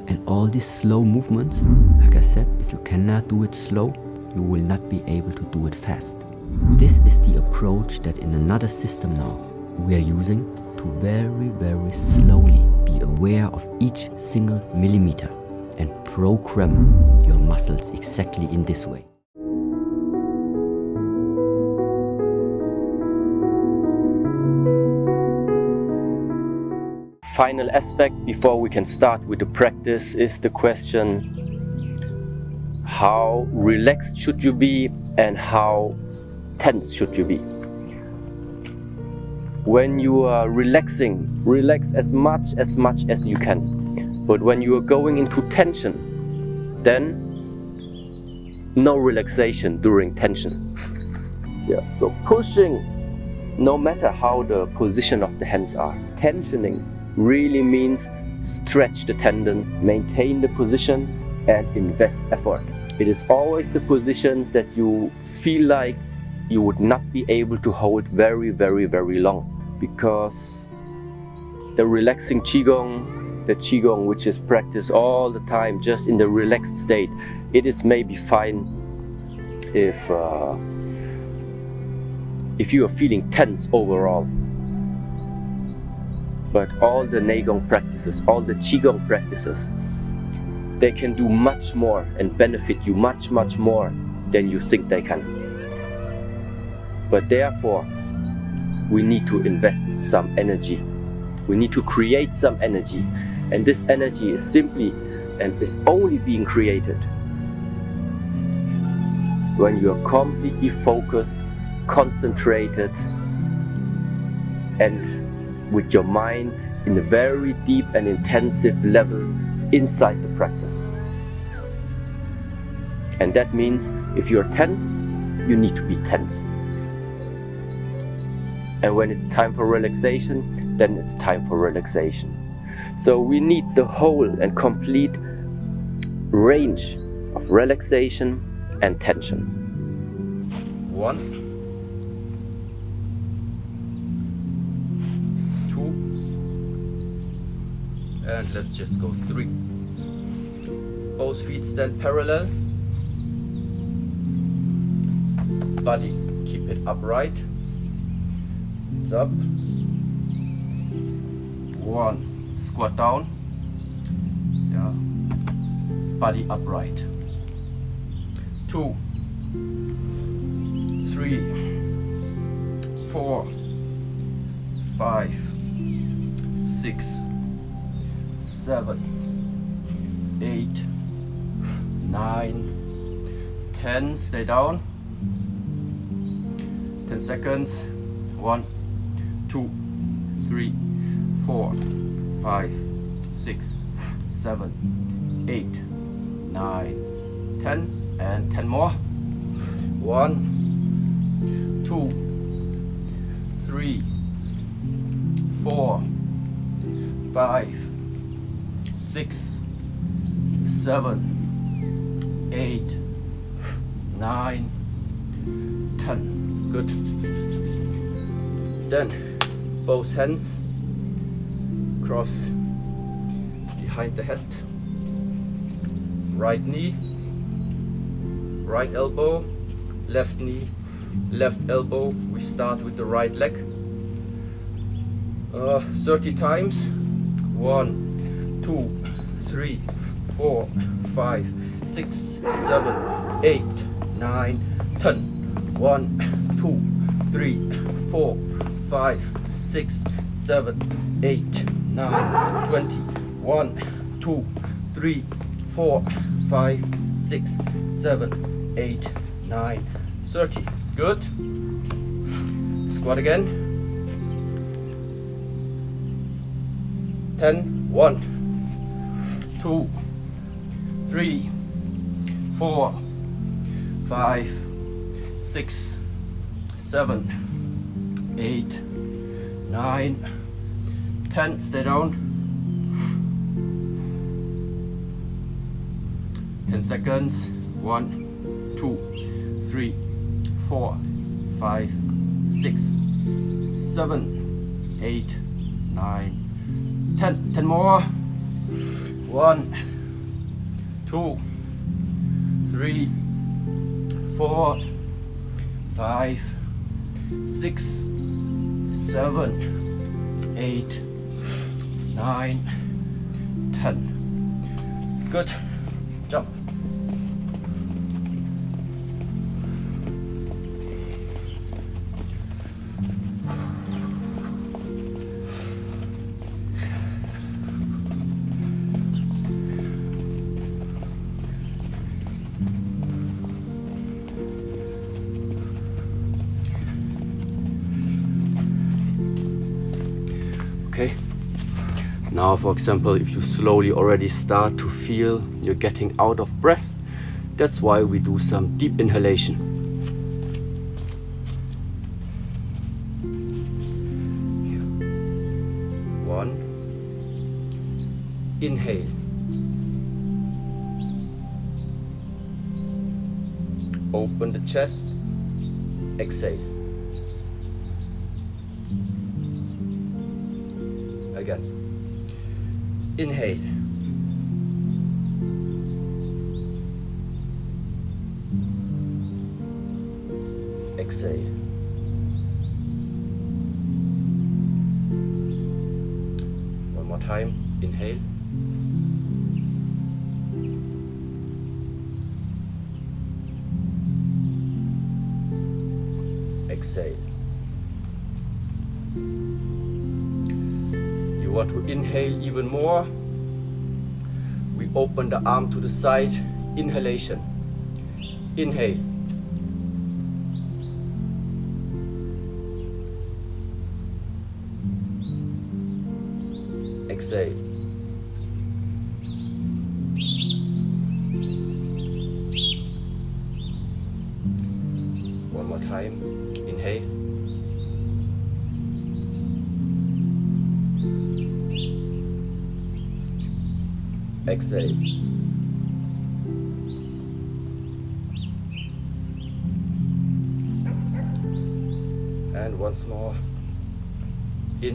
And all these slow movements, like I said, if you cannot do it slow, you will not be able to do it fast. This is the approach that in another system now we are using to very, very slowly be aware of each single millimeter and program your muscles exactly in this way. Final aspect before we can start with the practice is the question: how relaxed should you be and how tense should you be? When you are relaxing, relax as much as you can. But when you are going into tension, then no relaxation during tension. Yeah, so pushing, no matter how the position of the hands are. Tensioning really means stretch the tendon, maintain the position, and invest effort. It is always the positions that you feel like you would not be able to hold very, very, very long, because the relaxing Qigong, the Qigong which is practiced all the time just in the relaxed state, it is maybe fine if you are feeling tense overall. But all the Neigong practices, all the Qigong practices, they can do much more and benefit you much, much more than you think they can. But therefore, we need to invest some energy. We need to create some energy. And this energy is simply and is only being created when you are completely focused, concentrated, and with your mind in a very deep and intensive level inside the practice. And that means if you're tense, you need to be tense. And when it's time for relaxation, then it's time for relaxation. So we need the whole and complete range of relaxation and tension. 1, 2, and let's just go 3. Both feet stand parallel. Body, keep it upright. It's up. 1, squat down. Yeah. Body upright. 2, 3, 4, 5, 6, 7, 8, 9, 10. Stay down. 10 seconds. 1, 2, 3, 4, 5, 6, 7, 8, 9, 10, and 10 more. 1, 2, 3, 4, 5, 6, 7, 8, 9, 10. Good. Then both hands cross behind the head. Right knee, right elbow, left knee, left elbow. We start with the right leg. 30 times. 1, 2, 3, 4, 5, 6, 7, 8, 9, 10. 1, 2, 3, 4, 5, 6, 7, 8, 9, 20. 1, 2, 3, 4, 5, 6, 7, 8, 9, 30. Good. Squat again. 10. 1, 2, 3, 4, 5, 6, 7, 8, 9, 10. Stay down. 10 seconds. 1, 2, 3, 4, 5, 6, 7, 8, 9, 10. 10 more. 1, 2, 3, 4, 5, 6, 7, 8, 9, 10. Good. Jump. Okay. Now, for example, if you slowly already start to feel you're getting out of breath, that's why we do some deep inhalation. Here. 1. Inhale. Open the chest. Exhale. Again. Inhale. Exhale. One more time. Inhale. Exhale. You want to inhale even more? We open the arm to the side. Inhalation. Inhale. Exhale. One more time. Inhale. Exhale. And once more. In.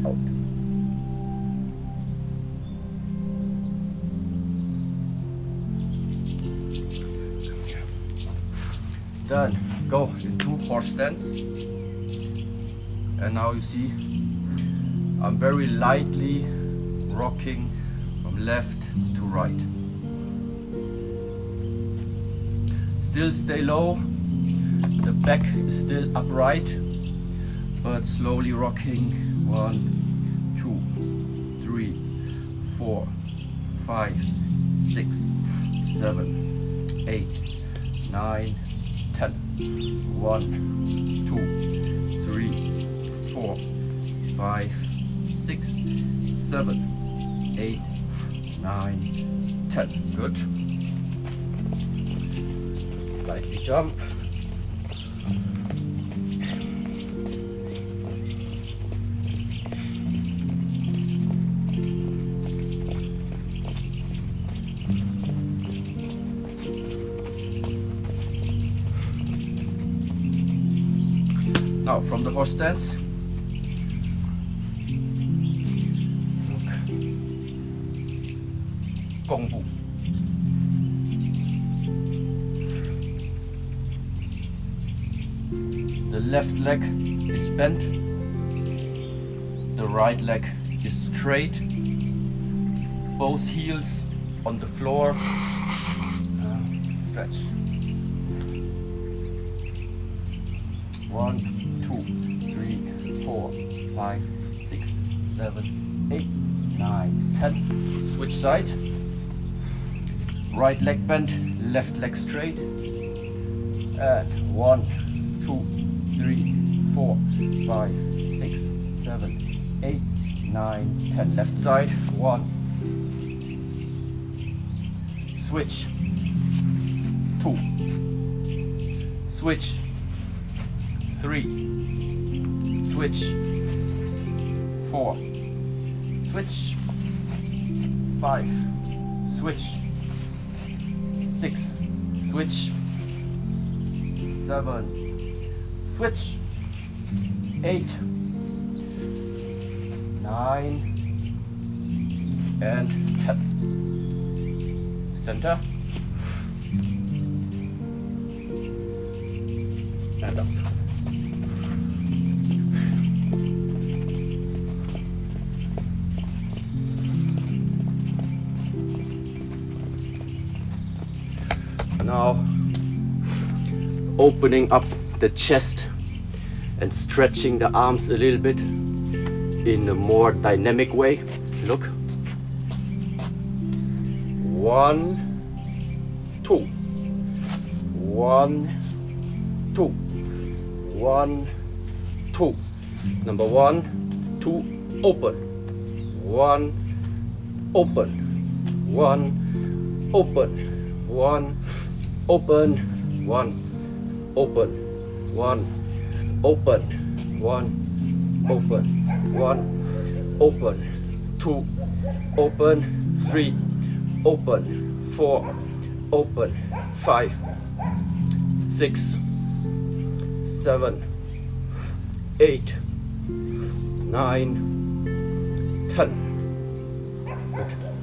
Out. Done. Go into horse stance. And now you see I'm very lightly rocking from left to right. Still stay low. The back is still upright, but slowly rocking. 1, 2, 3, 4, 5, 6, 7, 8, 9, 10. 1, 2, 3, 4, 5, 6, 7, 8, 9, 10. Good. Lightly jump. Now from the horse stance, Gong Bu. The left leg is bent, the right leg is straight, both heels on the floor. Stretch. 1, 2, 3, 4, 5, 6, 7, 8, 9, 10. Switch side. Right leg bent, left leg straight. And 1, 2, 3, 4, 5, 6, 7, 8, 9, 10. Left side. 1. Switch. 2. Switch. 3. Switch. 4. Switch. 5. Switch. 6. Switch. 7. Switch. 8. 9 and 10. Center. And up. Now opening up the chest and stretching the arms a little bit in a more dynamic way. Look. 1, 2. 1, 2. 1, 2. Number 1, 2, open. 1, open. 1, open. 1, open. 1, open. 1, open. 1, open. 1, open. 2, open. 3, open. 4, open. 5, 6, 7, 8, 9, 10. Good.